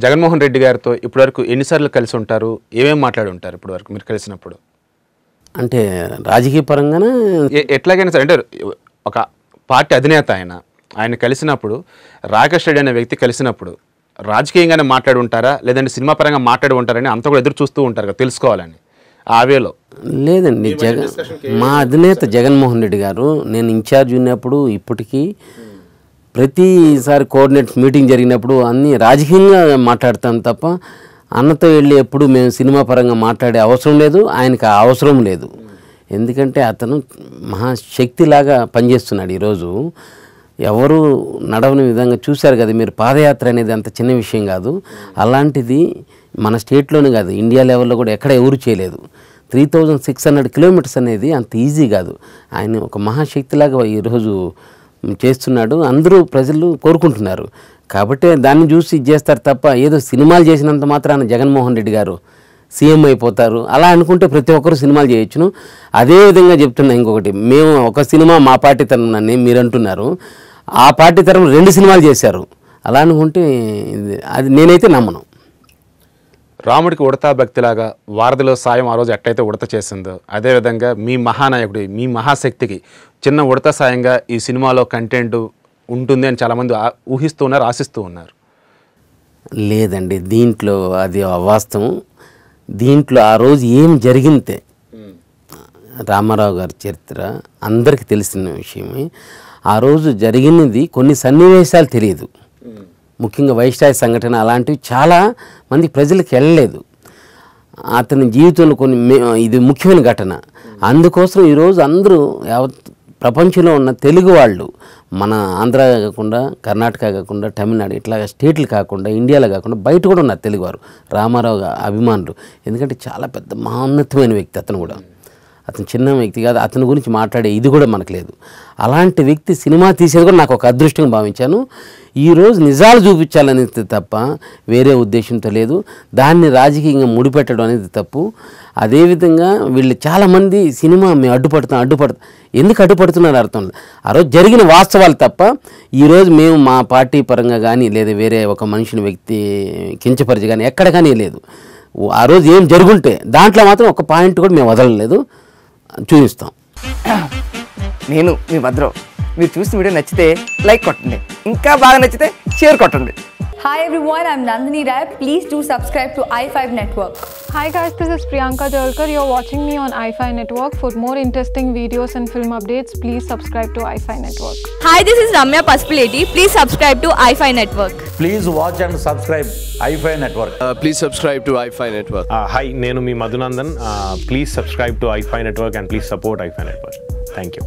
జగన్మోహన్ రెడ్డి గారితో ఇప్పటివరకు ఎన్నిసార్లు కలిసి ఉంటారు, ఏమేమి మాట్లాడి ఉంటారు ఇప్పటివరకు మీరు కలిసినప్పుడు? అంటే రాజకీయ పరంగానే ఎట్లాగైనా సరే, అంటే ఒక పార్టీ అధినేత ఆయన కలిసినప్పుడు, రాకేష్ రెడ్డి అనే వ్యక్తి కలిసినప్పుడు రాజకీయంగానే మాట్లాడి ఉంటారా, లేదంటే సినిమా పరంగా మాట్లాడి ఉంటారని అంతా కూడా ఎదురు చూస్తూ ఉంటారు కదా తెలుసుకోవాలని? ఆవేలో లేదండి. మా అధినేత జగన్మోహన్ రెడ్డి గారు నేను ఇన్ఛార్జ్ ఉన్నప్పుడు ఇప్పటికీ ప్రతిసారి కోఆర్డినేట్స్ మీటింగ్ జరిగినప్పుడు అన్నీ రాజకీయంగా మాట్లాడతాం తప్ప అన్నతో వెళ్ళి ఎప్పుడు మేము సినిమా పరంగా మాట్లాడే అవసరం లేదు, ఆయనకు ఆ అవసరం లేదు. ఎందుకంటే అతను మహాశక్తిలాగా పనిచేస్తున్నాడు. ఈరోజు ఎవరు నడవని విధంగా చూశారు కదా మీరు, పాదయాత్ర అనేది అంత చిన్న విషయం కాదు. అలాంటిది మన స్టేట్లోనే కాదు, ఇండియా లెవెల్లో కూడా ఎక్కడ ఎవరు చేయలేదు. 3600 కిలోమీటర్స్ అనేది అంత ఈజీ కాదు. ఆయన ఒక మహాశక్తిలాగా ఈరోజు చేస్తున్నాడు. అందరూ ప్రజలు కోరుకుంటున్నారు కాబట్టి దాన్ని చూసి ఇది చేస్తారు తప్ప ఏదో సినిమాలు చేసినంత మాత్రాన జగన్మోహన్ రెడ్డి గారు సీఎం అయిపోతారు అలా అనుకుంటే ప్రతి ఒక్కరు సినిమాలు చేయొచ్చును. అదేవిధంగా చెప్తున్నా ఇంకొకటి, మేము ఒక సినిమా మా పార్టీ తరఫున మీరు అంటున్నారు, ఆ పార్టీ తరఫున 2 సినిమాలు చేశారు అలా అనుకుంటే అది నేనైతే నమ్మను. రాముడికి ఉడతా భక్తిలాగా వారధిలో సాయం ఆ రోజు ఎట్టయితే ఉడత చేసిందో అదేవిధంగా మీ మహానాయకుడి, మీ మహాశక్తికి చిన్న ఉడత సాయంగా ఈ సినిమాలో కంటెంట్ ఉంటుంది అని చాలామంది ఊహిస్తూ ఉన్నారు, ఆశిస్తూ ఉన్నారు. లేదండి, దీంట్లో అది అవాస్తవం. దీంట్లో ఆ రోజు ఏం జరిగిందే, రామారావు గారి చరిత్ర అందరికీ తెలిసిన విషయమే. ఆ రోజు జరిగినది కొన్ని సన్నివేశాలు తెలియదు, ముఖ్యంగా వైష్ణవ సంఘటన అలాంటివి చాలా మంది ప్రజలకు వెళ్ళలేదు. అతని జీవితంలో ఇది ముఖ్యమైన ఘటన. అందుకోసం ఈరోజు అందరూ ప్రపంచంలో ఉన్న తెలుగు వాళ్ళు, మన ఆంధ్ర కాకుండా కర్ణాటక కాకుండా తమిళనాడు ఇట్లా స్టేట్లు కాకుండా ఇండియాలో కాకుండా బయట కూడా ఉన్నారు తెలుగువారు రామారావు అభిమానులు. ఎందుకంటే చాలా పెద్ద మహోన్నతమైన వ్యక్తి అతను కూడా, అతను చిన్న వ్యక్తి కాదు. అతని గురించి మాట్లాడే ఇది కూడా మనకు లేదు. అలాంటి వ్యక్తి సినిమా తీసేది కూడా నాకు ఒక అదృష్టంగా భావించాను. ఈరోజు నిజాలు చూపించాలనేది తప్ప వేరే ఉద్దేశంతో లేదు. దాన్ని రాజకీయంగా ముడిపెట్టడం అనేది తప్పు. అదేవిధంగా వీళ్ళు చాలామంది సినిమా మేము అడ్డుపడతాం ఎందుకు అడ్డుపడుతున్నారు అర్థం లేదు. ఆ రోజు జరిగిన వాస్తవాలు తప్ప ఈరోజు మేము మా పార్టీ పరంగా కానీ లేదా వేరే ఒక మనిషిని వ్యక్తి కించపరిచి కానీ ఎక్కడ కానీ లేదు. ఆ రోజు ఏం జరుగుంటే దాంట్లో మాత్రం ఒక పాయింట్ కూడా మేము వదలలేదు, చూపిస్తాం. నేను మీ భద్రం. మీరు చూసిన వీడియో నచ్చితే లైక్ కొట్టండి, ఇంకా బాగా నచ్చితే షేర్ కొట్టండి. Hi everyone, I'm Nandini Rai. Please do subscribe to i5 Network. Hi guys, this is Priyanka Jalkar. You're watching me on i5 Network. For more interesting videos and film updates, please subscribe to i5 Network. Hi, this is Ramya Paspaleti. Please subscribe to i5 Network. Please watch and subscribe i5 Network. Please subscribe to i5 Network. Hi, nenu mi Madhunandan. Please subscribe to i5 Network and please support i5 Network. Thank you.